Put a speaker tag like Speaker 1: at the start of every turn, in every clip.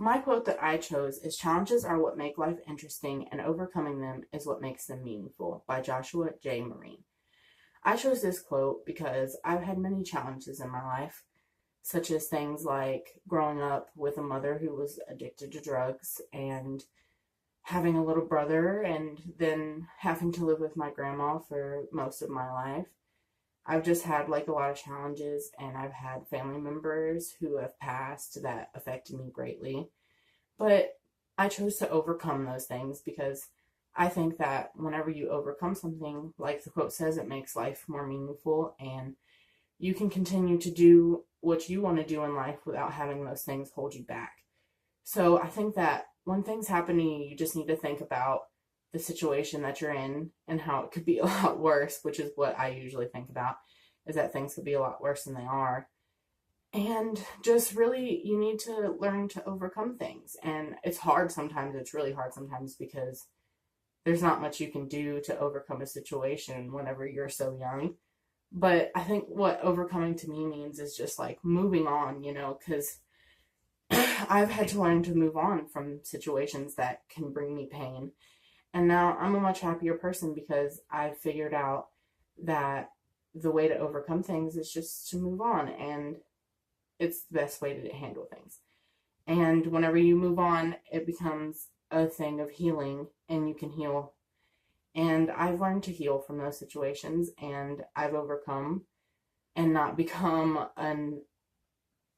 Speaker 1: My quote that I chose is "Challenges are what make life interesting, and overcoming them is what makes them meaningful" by Joshua J. Marine. I chose this quote because I've had many challenges in my life, such as things like growing up with a mother who was addicted to drugs and having a little brother and then having to live with my grandma for most of my life. I've just had like a lot of challenges, and I've had family members who have passed that affected me greatly. But I chose to overcome those things because I think that whenever you overcome something, like the quote says, it makes life more meaningful, and you can continue to do what you want to do in life without having those things hold you back. So I think that when things happen to you, you just need to think about the situation that you're in and how it could be a lot worse, which is what I usually think about, is that things could be a lot worse than they are. And just really, you need to learn to overcome things. And it's hard sometimes, it's really hard sometimes because there's not much you can do to overcome a situation whenever you're so young. But I think what overcoming to me means is just like moving on, because I've had to learn to move on from situations that can bring me pain. And now I'm a much happier person because I've figured out that the way to overcome things is just to move on, and it's the best way to handle things. And whenever you move on, it becomes a thing of healing, and you can heal. And I've learned to heal from those situations, and I've overcome and not become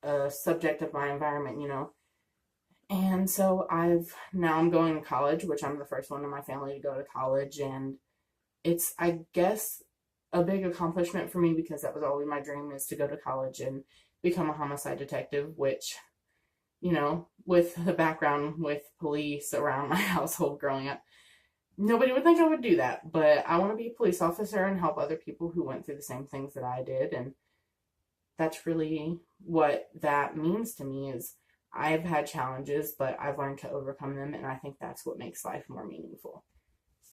Speaker 1: a subject of my environment. And so I'm going to college, which I'm the first one in my family to go to college. And it's, I guess, a big accomplishment for me because that was always my dream, is to go to college and become a homicide detective, which, with the background with police around my household growing up, nobody would think I would do that. But I want to be a police officer and help other people who went through the same things that I did. And that's really what that means to me, is I've had challenges, but I've learned to overcome them, and I think that's what makes life more meaningful.